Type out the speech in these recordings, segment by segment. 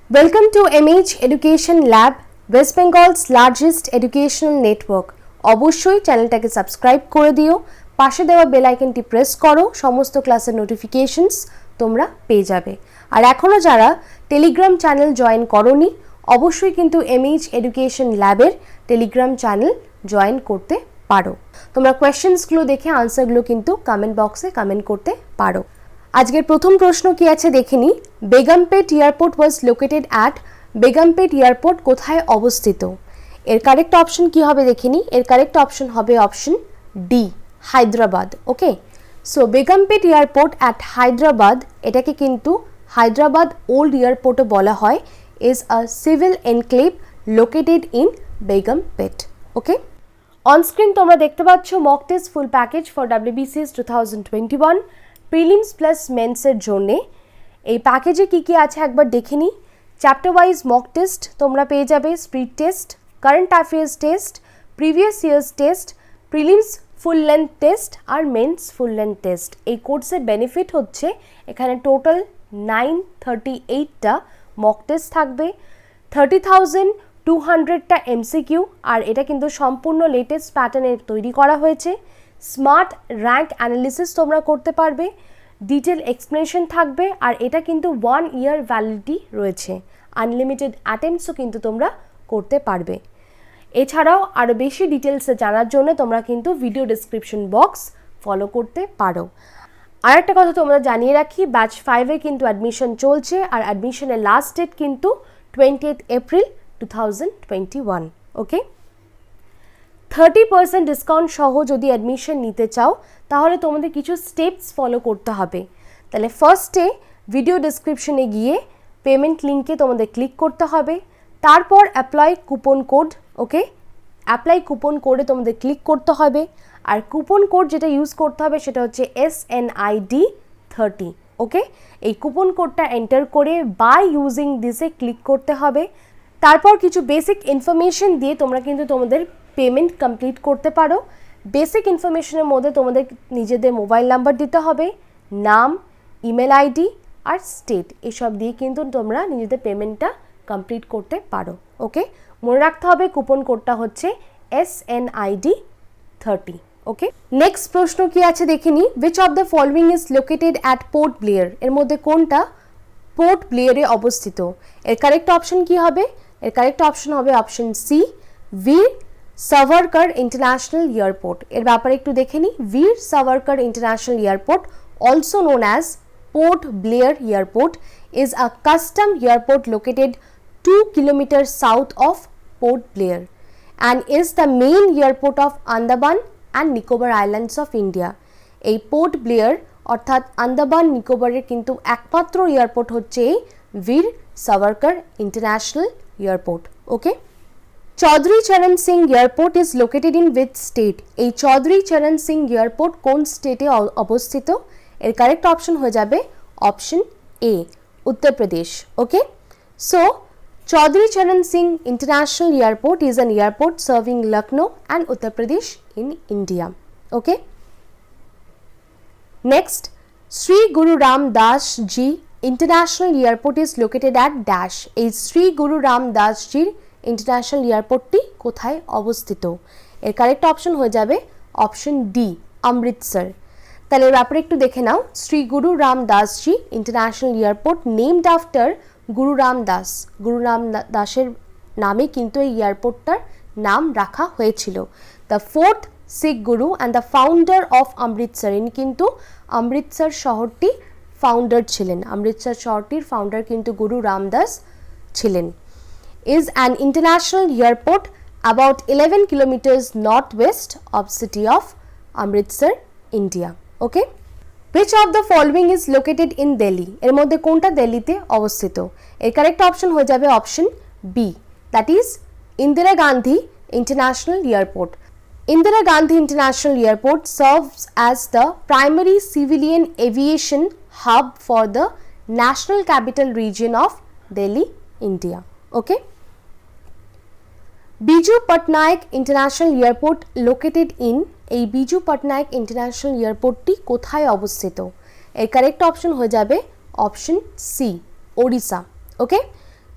Welcome to MH Education Lab, West Bengal's largest educational network. অবশ্যই চ্যানেলটাকে subscribe করে দিও, পাশে দেওয়া বেল আইকনটি প্রেস করো, সমস্ত ক্লাসের নোটিফিকেশনস তোমরা পেয়ে যাবে। আর এখনো যারা টেলিগ্রাম চ্যানেল জয়েন করোনি, অবশ্যই কিন্তু MH Education Lab'ের টেলিগ্রাম চ্যানেল জয়েন করতে পারো। তোমরা কোয়েশ্চেন্সগুলো দেখে আনসারগুলো কিন্তু কমেন্ট বক্সে কমেন্ট করতে পারো। আজকের প্রথম প্রশ্ন কি আছে দেখে নি। Begumpet airport was located at, Begumpet airport কোথায় অবস্থিত? এর কারেক্ট অপশন কি হবে দেখে নি। এর কারেক্ট অপশন হবে option D, Hyderabad. Okay, so Begumpet airport at Hyderabad, এটাকে কিন্তু হায়দ্রাবাদ ওল্ড এয়ারপোর্টও বলা হয়, is a civil enclave located in Begumpet. Okay, onscreen তোমরা দেখতে পাচ্ছ mock test full package for WBCS 2021 prelims plus মেন্সের জন্যে। এই প্যাকেজে কী কী আছে একবার দেখে নিই। চ্যাপ্টার ওয়াইজ মক টেস্ট তোমরা পেয়ে যাবে, speed test, current affairs test, previous years test, prelims full length test আর মেন্স ফুল লেন্থ টেস্ট। এই কোর্সের বেনিফিট হচ্ছে এখানে টোটাল 938টা মক টেস্ট থাকবে, 30,200টা MCQ, আর এটা কিন্তু সম্পূর্ণ লেটেস্ট প্যাটার্নে তৈরি করা হয়েছে। স্মার্ট র্যাঙ্ক অ্যানালিসিস তোমরা করতে পারবে, ডিটেল এক্সপ্লেনেশন থাকবে, আর এটা কিন্তু 1 ইয়ার ভ্যালিডিটি রয়েছে। আনলিমিটেড অ্যাটেম্পটসও কিন্তু তোমরা করতে পারবে। এছাড়াও আরও বেশি ডিটেলসে জানার জন্য তোমরা কিন্তু ভিডিও ডেসক্রিপশন বক্স ফলো করতে পারো। আর একটা কথা তোমরা জানিয়ে রাখি, ব্যাচ 5-এ কিন্তু অ্যাডমিশন চলছে, আর অ্যাডমিশনের লাস্ট ডেট কিন্তু 20th এপ্রিল 2021। ওকে, 30% ডিসকাউন্ট সহ যদি অ্যাডমিশন নিতে চাও তাহলে তোমাদের কিছু স্টেপস ফলো করতে হবে। তাহলে ফার্স্টে ভিডিও ডেসক্রিপশনে গিয়ে পেমেন্ট লিঙ্কে তোমাদের ক্লিক করতে হবে, তারপর অ্যাপ্লাই কুপন কোড। ওকে, অ্যাপ্লাই কুপন কোডে তোমাদের ক্লিক করতে হবে, আর কুপন কোড যেটা ইউজ করতে হবে সেটা হচ্ছে SNID30। ওকে, এই কুপন কোডটা এন্টার করে বাই ইউজিং দিসে ক্লিক করতে হবে। তারপর কিছু বেসিক ইনফরমেশন দিয়ে তোমরা কিন্তু তোমাদের পেমেন্ট কমপ্লিট করতে পারো। বেসিক ইনফরমেশনের মধ্যে তোমাদের নিজেদের মোবাইল নাম্বার দিতে হবে, নাম, ইমেল আইডি আর স্টেট, এসব দিয়ে কিন্তু তোমরা নিজেদের পেমেন্টটা কমপ্লিট করতে পারো। ওকে, মনে রাখতে হবে কুপন কোডটা হচ্ছে SNID30। ওকে, নেক্সট প্রশ্ন কি আছে দেখে নি। Which of the following is located at port Blair, এর মধ্যে কোনটা পোর্ট ব্লেয়ারে অবস্থিত? এর কারেক্ট অপশন কি হবে? এর কারেক্ট অপশন হবে অপশন সি, বীর সাভারকর ইন্টারন্যাশনাল এয়ারপোর্ট। এর ব্যাপারে একটু দেখে নিই। বীর Savarkar international airport, also known as port Blair airport, is a custom airport located 2 kilometers south of Port Blair and is the main airport of Andaman and Nicobar Islands of India. এই port Blair অর্থাৎ আন্দামান নিকোবরের কিন্তু একমাত্র airport হচ্ছে এই বীর Savarkar international airport. Okay, Chowdhury Charan Singh airport is located in which state? এই Chowdhury Charan Singh airport কোন স্টেটে অবস্থিত? এর কারেক্ট অপশন হয়ে যাবে option A, Uttar Pradesh. Okay, so Chaudhary Charan Singh international airport is an airport serving Lucknow and Uttar Pradesh in India. Okay, next, Shri Guru Ramdas ji international airport is located at dash. এই শ্রী গুরু রামদাস জির international এয়ারপোর্টটি কোথায় অবস্থিত? এর কারেক্ট অপশন হয়ে যাবে অপশন ডি, অমৃতসর। তাহলে এর ব্যাপারে একটু দেখে নাও। Shri Guru Ramdas ji international airport named after গুরু রামদাস, গুরু রামদাসের নামে কিন্তু এই এয়ারপোর্টটার নাম রাখা হয়েছিল। The fourth Sikh Guru and the founder of Amritsar, ইনি কিন্তু অমৃতসর শহরটি ফাউন্ডার ছিলেন। অমৃতসর শহরটির ফাউন্ডার কিন্তু গুরু রামদাস ছিলেন। is an international airport about 11 kilometers northwest of city of Amritsar, India. Okay, which of the following is located in Delhi? এর মধ্যে কোনটা দিল্লিতে অবস্থিত? এর কারেক্ট অপশন হয়ে যাবে option B, that is Indira Gandhi international airport. Indira Gandhi International Airport serves as the primary civilian aviation hub for the National Capital Region of Delhi, India. Okay, Biju Patnaik International Airport located in, এই Biju Patnaik international এয়ারপোর্টটি কোথায় অবস্থিত? এর correct option হয়ে যাবে option C, Odisha. Okay,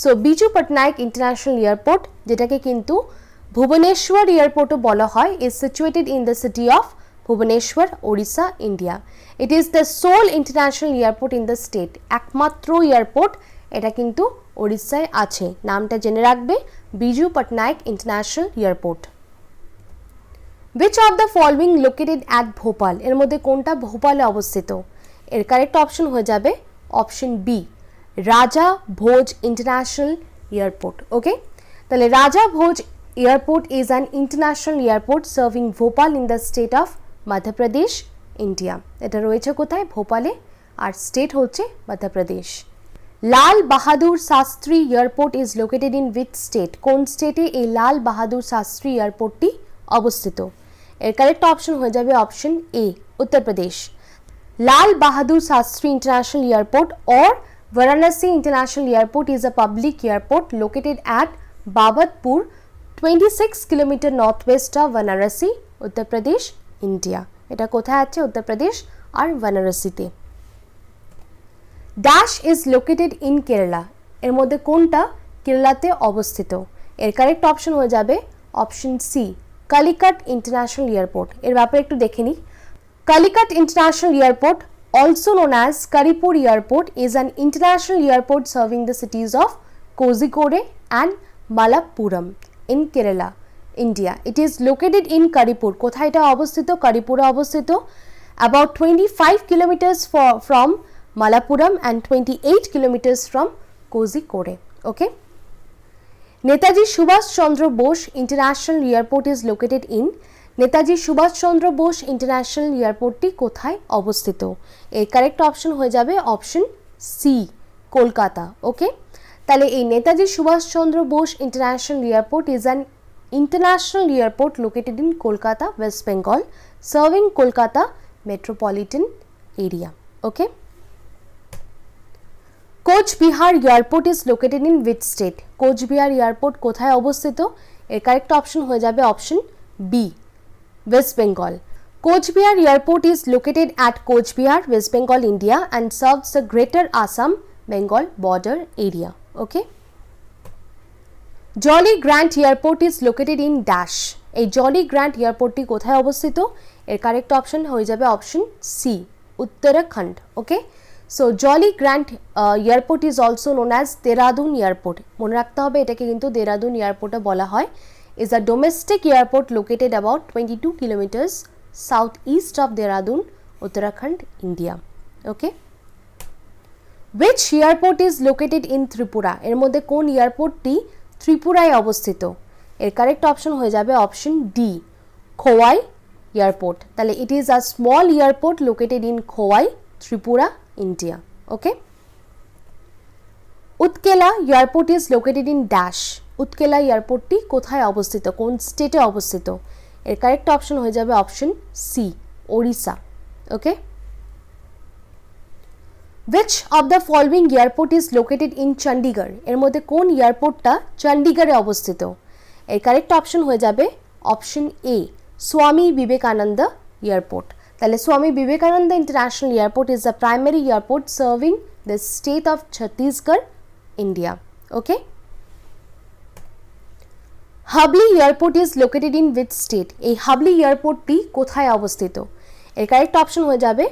so Biju Patnaik international airport, যেটাকে কিন্তু ভুবনেশ্বর এয়ারপোর্টও বলা হয়, is situated in the city of Bhubaneswar, Odisha, India. It is the sole international airport in the state. একমাত্র এয়ারপোর্ট এটা কিন্তু ওড়িশায় আছে। নামটা জেনে রাখবে, Biju Patnaik international airport. Which of the following located at Bhopal? এর মধ্যে কোনটা ভোপালে অবস্থিত? এর কারেক্ট অপশন হয়ে যাবে অপশন বি, রাজা ভোজ ইন্টারন্যাশনাল এয়ারপোর্ট। ওকে, তাহলে Raja Bhoj airport is an international airport serving Bhopal in the state of Madhya Pradesh, India. এটা রয়েছে কোথায়? ভোপালে, আর স্টেট হচ্ছে Madhya Pradesh. Lal Bahadur Shastri airport is located in which state? কোন স্টেটে এই লাল বাহাদুর শাস্ত্রী এয়ারপোর্টটি অবস্থিত? এর কারেক্ট অপশন হয়ে যাবে option A, Uttar Pradesh. Lal Bahadur Shastri international airport or Varanasi International Airport is a public airport located at Babatpur, 26 km northwest of Varanasi, Uttar Pradesh, India. এটা কোথায় আছে? উত্তর প্রদেশ আর বারাণসীতে। Dash is located in Kerala. এর মধ্যে কোনটা কেরালাতে অবস্থিত? এর কারেক্ট অপশন হয়ে যাবে option C, Calicut international airport. এর ব্যাপারে একটু দেখে নিই। Calicut international airport, also known as Karipur Airport, is an international airport serving the cities of Kozhikode and Malappuram in Kerala, India. It is located in Karipur. কোথায় এটা অবস্থিত? কারিপুরে অবস্থিত। About 25 kilometers from Malappuram and 28 kilometers from Kozhikode. Okay. Netaji Subhash Chandra Bose International Airport is located in, Netaji Subhash Chandra Bose international এয়ারপোর্টটি কোথায় অবস্থিত? এর correct option হয়ে যাবে অপশন সি, কলকাতা। ওকে, তাহলে এই Netaji Subhash Chandra Bose international airport is an international airport located in Kolkata, West Bengal, serving Kolkata metropolitan area. Okay, Cooch Behar airport is located in which state? Cooch Behar airport কোথায় অবস্থিত? এর কারেক্ট অপশন হয়ে যাবে option B, West Bengal. Coachbihar Airport is located at Coachbihar, West Bengal, India, and serves the Greater Assam Bengal border area. Okay. Jolly Grant Airport is located in Dash. এই Jolly Grant এয়ারপোর্টটি কোথায় অবস্থিত? এর correct option হয়ে যাবে option C, Uttarakhand. Okay, so Jolly Grant airport is also known as Dehradun airport. মনে রাখতে হবে, এটাকে কিন্তু দেরাদুন এয়ারপোর্টে বলা হয়। is a domestic airport located about 22 kilometers southeast of Dehradun, Uttarakhand, India. Okay. Which airport is located in Tripura? এর মধ্যে কোন এয়ারপোর্টটি ত্রিপুরায় অবস্থিত? এর কারেক্ট অপশন হয়ে যাবে অপশন ডি, খোয়াই এয়ারপোর্ট। তাহলে it is a small airport located in Khowai, Tripura, India. Okay. Utkela airport is located in Dash. উৎকেলা এয়ারপোর্টটি কোথায় অবস্থিত? কোন স্টেটে অবস্থিত? এর কারেক্ট অপশন হয়ে যাবে option C, Odisha. Okay, which of the following airport is located in Chandigarh? এর মধ্যে কোন এয়ারপোর্টটা চণ্ডীগড়ে অবস্থিত? এর কারেক্ট অপশন হয়ে যাবে অপশন এ, স্বামী বিবেকানন্দ এয়ারপোর্ট। তাহলে Swami Vivekananda international airport is the primary airport serving the state of Chhattisgarh, India. Okay, Hubli airport is located in which state? এই হাবলি এয়ারপোর্টটি কোথায় অবস্থিত? এর কারেক্ট অপশন হয়ে যাবে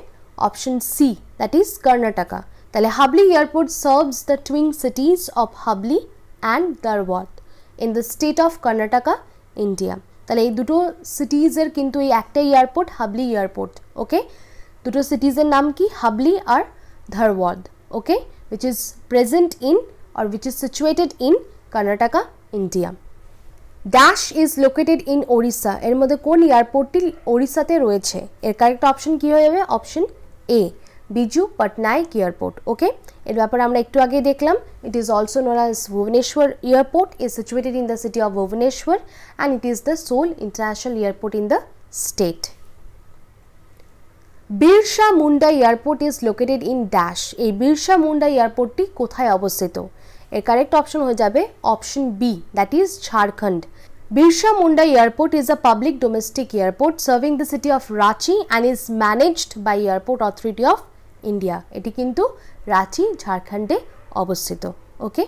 option C, that is Karnataka. তাহলে Hubli airport serves the twin cities of Hubli and Dharwad in the state of Karnataka, India. তাহলে এই দুটো সিটিজের কিন্তু এই একটাই এয়ারপোর্ট, হাবলি এয়ারপোর্ট। ওকে, দুটো সিটিজের নাম কি? হাবলি আর Dharwad. Okay, which is present in or which is situated in Karnataka, India. Dash is located in Odisha. এর মধ্যে কোন এয়ারপোর্টটি ওড়িশাতে রয়েছে? এর কারেক্ট অপশন কী হয়ে যাবে? Option A, Biju Patnaik airport. Okay, এর ব্যাপারে আমরা একটু আগে দেখলাম। It is also known as Bhubaneswar airport, is situated in the city of Bhubaneswar and it is the sole international airport in the state. Birsa Munda airport is located in dash. এই বিরসা মুন্ডা এয়ারপোর্টটি কোথায় অবস্থিত? এর কারেক্ট অপশন হয়ে যাবে option B, that is Jharkhand. Birsa Munda Airport is a public domestic airport serving the city of Ranchi and is managed by Airport Authority of India. এটি কিন্তু রাঁচি ঝাড়খণ্ডে অবস্থিত। Okay,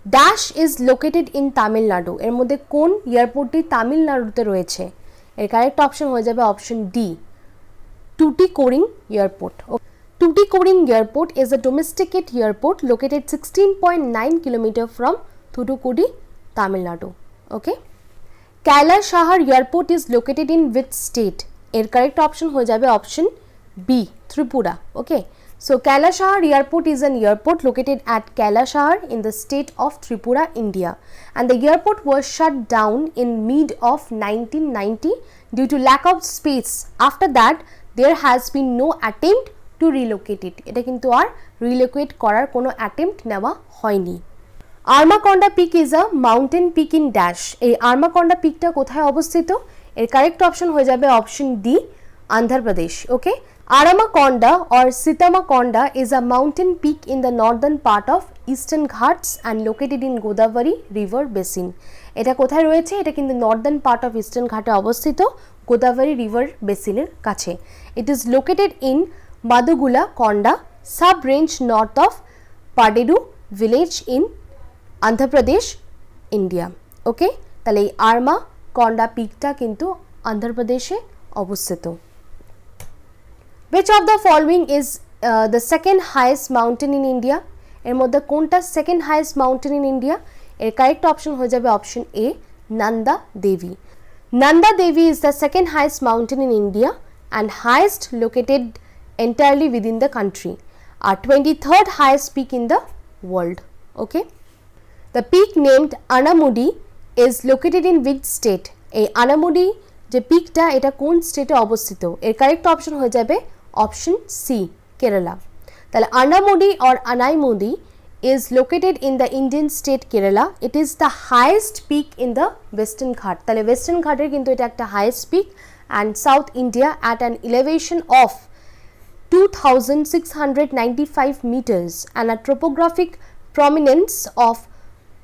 dash is located in Tamil Nadu, এর মধ্যে কোন এয়ারপোর্টটি তামিলনাড়ুতে রয়েছে? এর কারেক্ট অপশন হয়ে যাবে option D, Tuticorin airport. Tuticorin airport is a domesticated airport located 16.9 km from Thoothukudi, Tamil Nadu. Okay. Kailasahar Airport is located in which state? এর কারেক্ট অপশন হয়ে যাবে option B, Tripura. Okay, so Kailasahar Airport is an airport located at Kailasahar in the state of Tripura, India, and the airport was shut down in mid of 1990 due to lack of space. After that, there has been no attempt to relocate it. এটা কিন্তু আর relocate করার কোনো attempt নেওয়া হয়নি। Armakonda peak is a mountain peak in dash, এই আর্মাকন্ডা পিকটা কোথায় অবস্থিত? এর কারেক্ট অপশন হয়ে যাবে option D, Andhra Pradesh. Okay, Aramakonda or Sitamakonda is a mountain peak in the northern part of Eastern Ghats and located in Godavari River Basin. এটা কোথায় রয়েছে? এটা কিন্তু নর্দার্ন পার্ট অফ ইস্টার্ন ঘাটে অবস্থিত, গোদাবরী রিভার বেসিনের কাছে। It is located in Madugula Konda sub range north of Paderu village in Andhra Pradesh, India. Okay, তাহলে এই আর্মা কন্ডা পিকটা কিন্তু অন্ধ্রপ্রদেশে অবস্থিত। Which of the following is the second highest mountain in India? এর মধ্যে কোনটা second highest mountain in India? এর কারেক্ট অপশন হয়ে যাবে option A, Nanda Devi. Nanda Devi is the second highest mountain in India and highest located entirely within the country. Our 23rd highest peak in the world. Okay. The peak named Anamudi is located in which state? এই Anamudi যে পিকটা এটা কোন স্টেটে অবস্থিত? এর correct option হয়ে যাবে option C, Kerala. তাহলে Anamudi or Anaimudi is located in the Indian state Kerala. It is the highest peak in the Western Ghat. তাহলে ওয়েস্টার্ন ঘাটের কিন্তু এটা একটা highest peak and South India at an elevation of 2695 meters and a topographic prominence of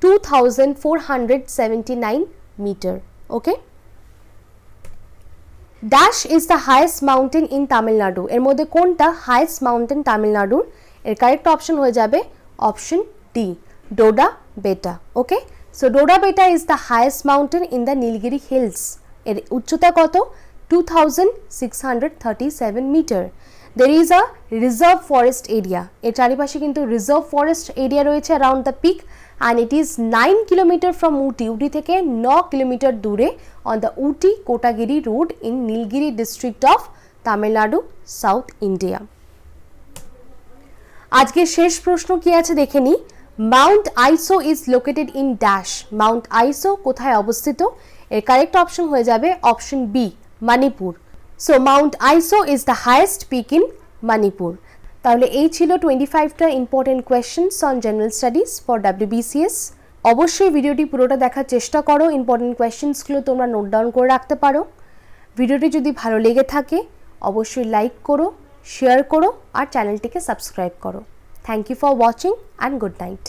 2479 meter. Okay. Dash is the highest mountain in Tamil Nadu. এর মধ্যে কোনটা highest mountain তামিলনাড়ুর? এর কারেক্ট অপশন হয়ে যাবে অপশন ডি, ডোডা বেটা। ওকে, so Doda Betta is the highest mountain in the Nilgiri hills. এর উচ্চতা কত? 2637 metre. There is a reserve forest area, এর চারিপাশে কিন্তু রিজার্ভ ফরেস্ট এরিয়া রয়েছে around the peak and it is 9 kilometres from Ooty. Ooty থেকে 9 কিলোমিটার দূরে on the Ooty Kotagiri road in Nilgiri district of Tamil Nadu, south India. আজকে শেষ প্রশ্ন কি আছে দেখে নি। মাউন্ট আইসো is located in dash, Mount Iso কোথায় অবস্থিত? এর কারেক্ট অপশন হয়ে যাবে option B, Manipur. So mount আইসো is the highest peak in Manipur. তাহলে এই ছিল 25টা important questions on general studies for WBCS। অবশ্যই ভিডিওটি পুরোটা দেখার চেষ্টা করো, ইম্পর্টেন্ট কোয়েশ্চেন্সগুলো তোমরা নোট ডাউন করে রাখতে পারো। ভিডিওটি যদি ভালো লেগে থাকে অবশ্যই লাইক করো, শেয়ার করো আর চ্যানেলটিকে সাবস্ক্রাইব করো। Thank you for watching and good night.